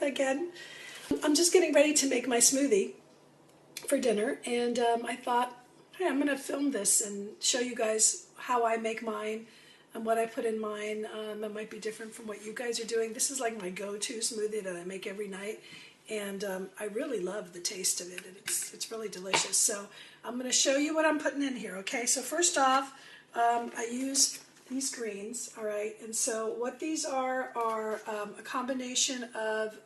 again. I'm just getting ready to make my smoothie for dinner, and I thought, hey, I'm going to film this and show you guys how I make mine and what I put in mine. It might be different from what you guys are doing. This is like my go-to smoothie that I make every night, and I really love the taste of it. It's really delicious. So I'm going to show you what I'm putting in here, okay? So first off, I use these greens, all right? And so what these are a combination of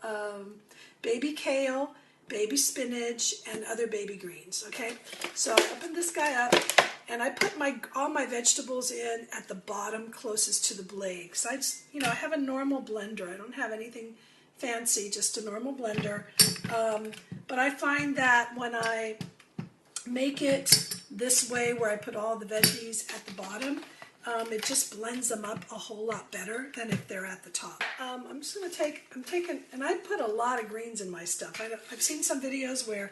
baby kale, baby spinach, and other baby greens, okay? So I open this guy up, and I put all my vegetables in at the bottom closest to the blade. Because I have a normal blender. I don't have anything fancy, just a normal blender. But I find that when I make it this way, where I put all the veggies at the bottom, it just blends them up a whole lot better than if they're at the top. I'm just going to and I put a lot of greens in my stuff. I've seen some videos where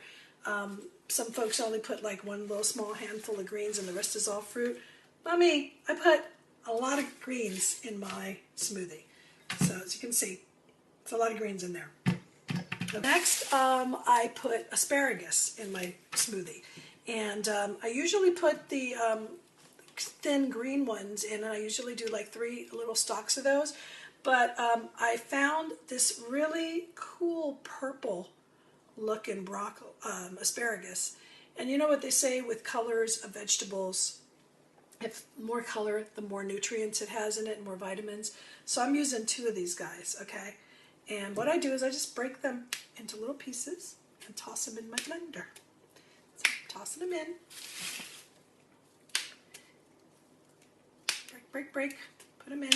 some folks only put like one little small handful of greens and the rest is all fruit. Not me. I put a lot of greens in my smoothie. So as you can see, it's a lot of greens in there. Next, I put asparagus in my smoothie. And I usually put the thin green ones in, and I usually do like 3 little stalks of those. But I found this really cool purple looking asparagus. And you know what they say with colors of vegetables, if more color, the more nutrients it has in it and more vitamins. So I'm using 2 of these guys, okay? And what I do is I just break them into little pieces and toss them in my blender. So I'm tossing them in. Break, put them in.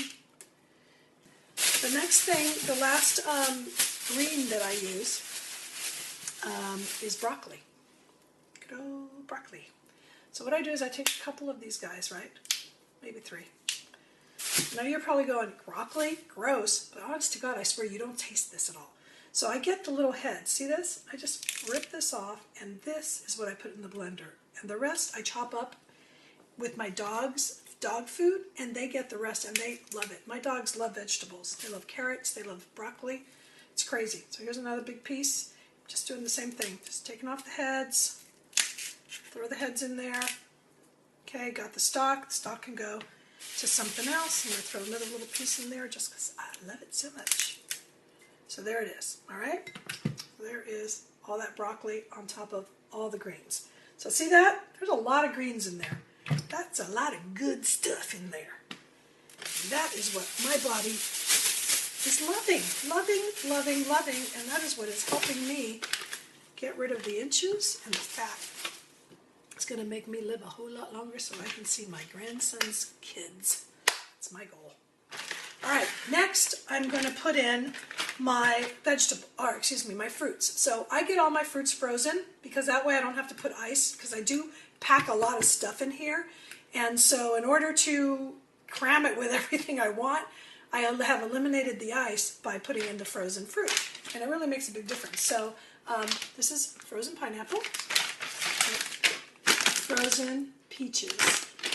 The next thing, the last green that I use is broccoli. Good old broccoli. So what I do is I take a couple of these guys, right? Maybe 3. Now you're probably going, broccoli? Gross. But honest to God, I swear you don't taste this at all. So I get the little head. See this? I just rip this off, and this is what I put in the blender. And the rest I chop up with my dog's dog food, and they get the rest, and they love it. My dogs love vegetables. They love carrots. They love broccoli. It's crazy. So here's another big piece. Just doing the same thing. Just taking off the heads. Throw the heads in there. Okay, got the stalk. The stalk can go to something else. I'm going to throw another little piece in there just because I love it so much. So there it is. All right? There is all that broccoli on top of all the greens. So see that? There's a lot of greens in there. That's a lot of good stuff in there. And that is what my body is loving, and that is what is helping me get rid of the inches and the fat. It's going to make me live a whole lot longer so I can see my grandson's kids. That's my goal. All right, next I'm going to put in my my fruits. So I get all my fruits frozen because that way I don't have to put ice, because I do pack a lot of stuff in here. And so in order to cram it with everything I want, I have eliminated the ice by putting in the frozen fruit. And it really makes a big difference. So this is frozen pineapple, frozen peaches,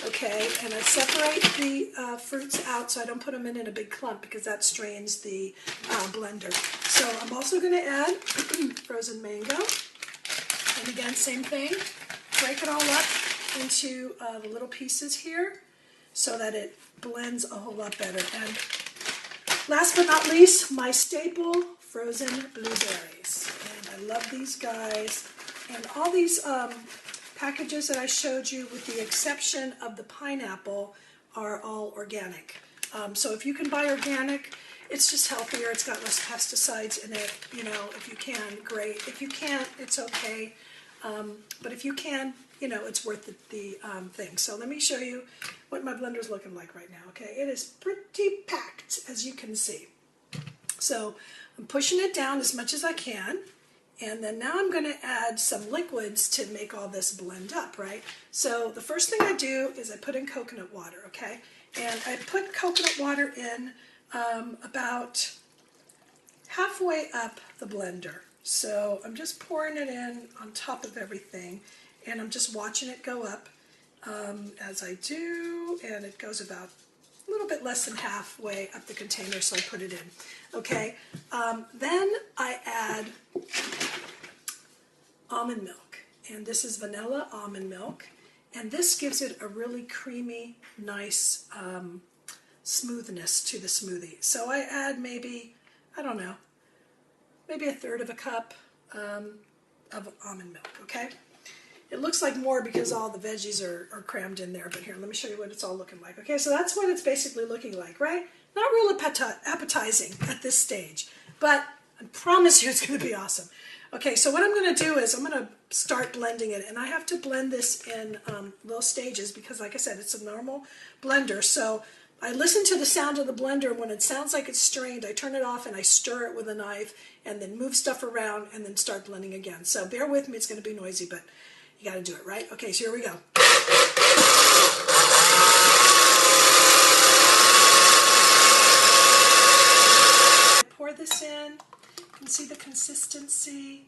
okay? And I separate the fruits out so I don't put them in a big clump, because that strains the blender. So I'm also going to add frozen mango. And again, same thing. Break it all up into the little pieces here so that it blends a whole lot better. And last but not least, my staple, frozen blueberries. And I love these guys. And all these packages that I showed you, with the exception of the pineapple, are all organic. So if you can buy organic, it's just healthier. It's got less pesticides in it. You know, if you can, great. If you can't, it's okay. But if you can, you know, it's worth the thing. So let me show you what my blender's looking like right now, okay? It is pretty packed, as you can see. So I'm pushing it down as much as I can, and then now I'm going to add some liquids to make all this blend up, right? So the first thing I do is I put in coconut water, okay? And I put coconut water in about halfway up the blender. So I'm just pouring it in on top of everything, and I'm just watching it go up as I do, and it goes about a little bit less than halfway up the container, so I put it in. Okay, then I add almond milk, and this is vanilla almond milk, and this gives it a really creamy, nice smoothness to the smoothie. So I add maybe, I don't know, maybe 1/3 cup of almond milk, okay? It looks like more because all the veggies are crammed in there, but here, let me show you what it's all looking like. Okay, so that's what it's basically looking like, right? Not real appetizing at this stage, but I promise you it's going to be awesome. Okay, so what I'm going to do is I'm going to start blending it, and I have to blend this in little stages because, like I said, it's a normal blender. So I listen to the sound of the blender, and when it sounds like it's strained, I turn it off and I stir it with a knife and then move stuff around and then start blending again. So bear with me, it's going to be noisy, but you got to do it, right? Okay, so here we go. Pour this in. You can see the consistency.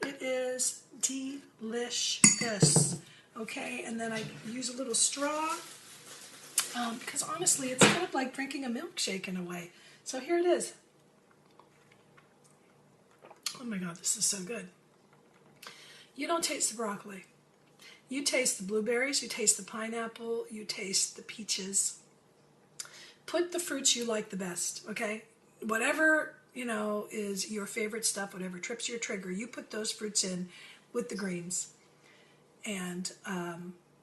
It is delicious. Okay, and then I use a little straw because honestly, it's kind of like drinking a milkshake in a way. So here it is. Oh my God, this is so good. You don't taste the broccoli. You taste the blueberries, you taste the pineapple, you taste the peaches. Put the fruits you like the best, okay? Whatever, you know, is your favorite stuff, whatever trips your trigger, you put those fruits in with the greens and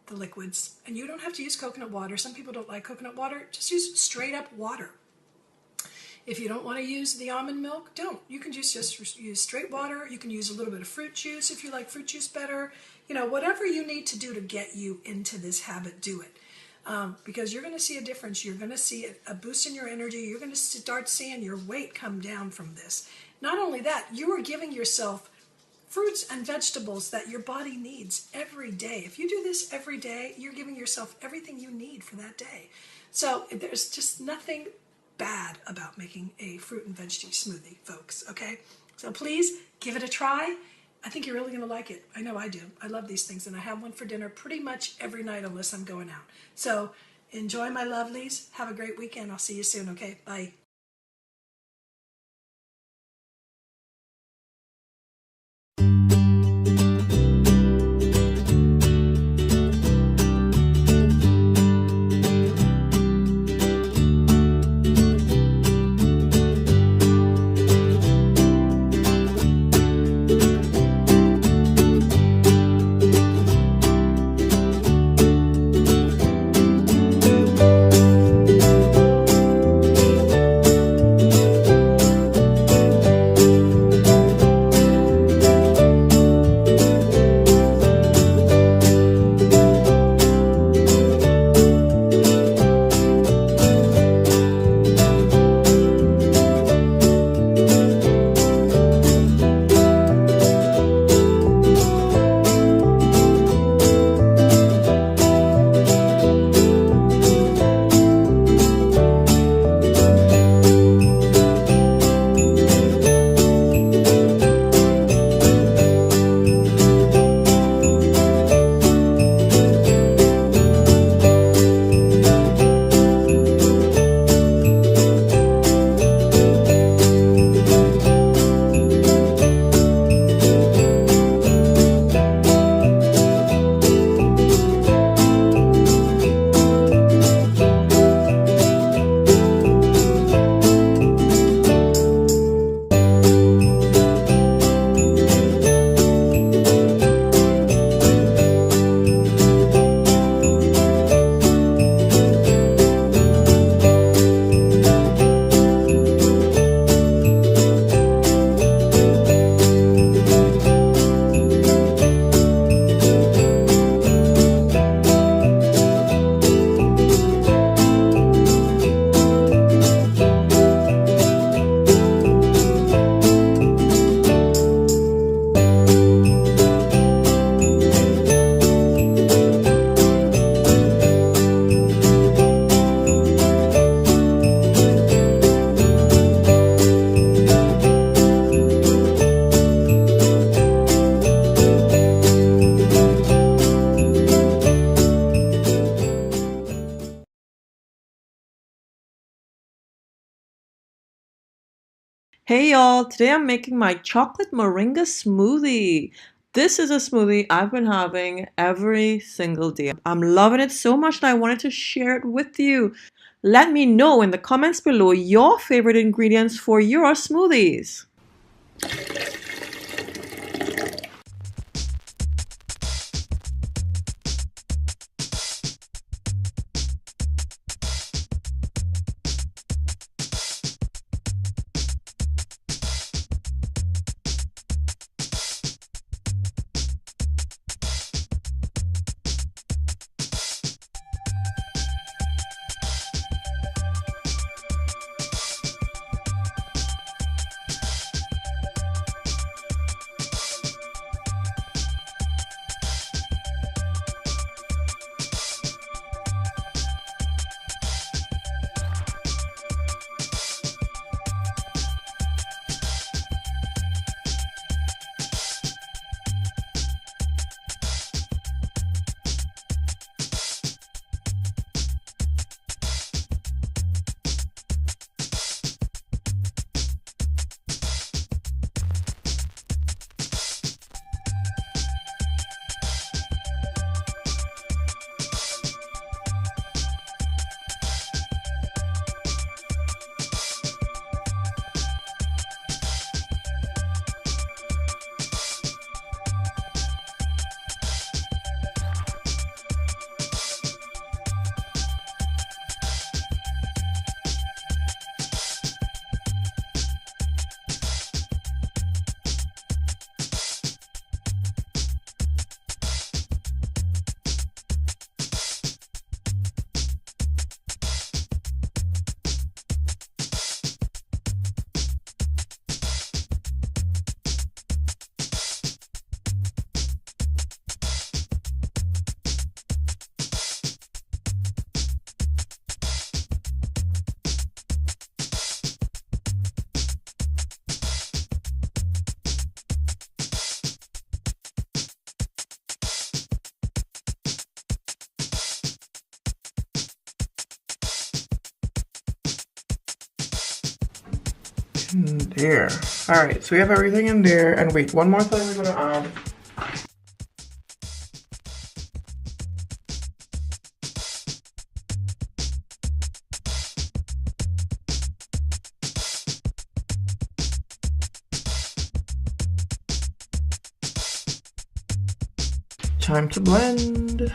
the liquids. And you don't have to use coconut water. Some people don't like coconut water. Just use straight up water. If you don't want to use the almond milk, don't. You can just use straight water. You can use a little bit of fruit juice if you like fruit juice better. You know, whatever you need to do to get you into this habit, do it. Because you're going to see a difference. You're going to see a boost in your energy. You're going to start seeing your weight come down from this. Not only that, you are giving yourself fruits and vegetables that your body needs every day. If you do this every day, you're giving yourself everything you need for that day. So there's just nothing bad about making a fruit and veggie smoothie, folks, okay? So please give it a try. I think you're really going to like it. I know I do. I love these things, and I have one for dinner pretty much every night unless I'm going out. So enjoy, my lovelies. Have a great weekend. I'll see you soon, okay? Bye. Hey y'all, today I'm making my chocolate moringa smoothie. This is a smoothie I've been having every single day. I'm loving it so much that I wanted to share it with you. Let me know in the comments below your favorite ingredients for your smoothies. There. Alright, so we have everything in there. And wait, one more thing we're gonna add. Time to blend.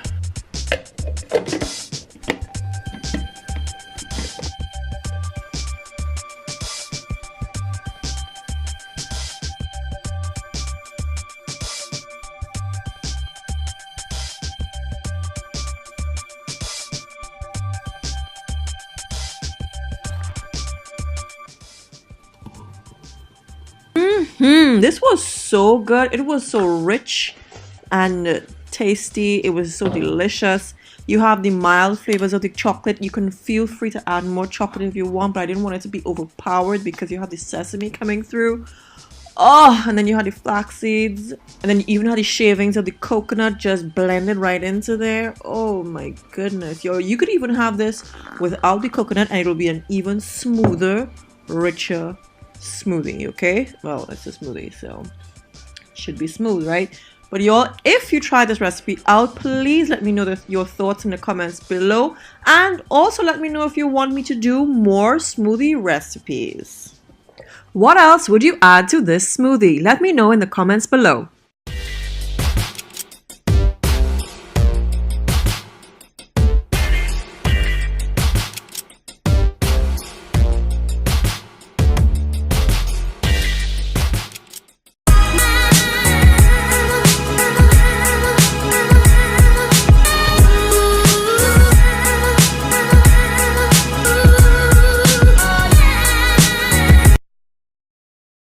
This was so good. It was so rich and tasty. It was so delicious. You have the mild flavors of the chocolate. You can feel free to add more chocolate if you want, but I didn't want it to be overpowered because you have the sesame coming through. Oh, and then you had the flax seeds, and then you even had the shavings of the coconut just blended right into there. Oh my goodness. Yo, you could even have this without the coconut and it'll be an even smoother, richer smoothie, okay? Well, it's a smoothie, so it should be smooth, right? But y'all, if you try this recipe out, please let me know your thoughts in the comments below. And also let me know if you want me to do more smoothie recipes. What else would you add to this smoothie? Let me know in the comments below.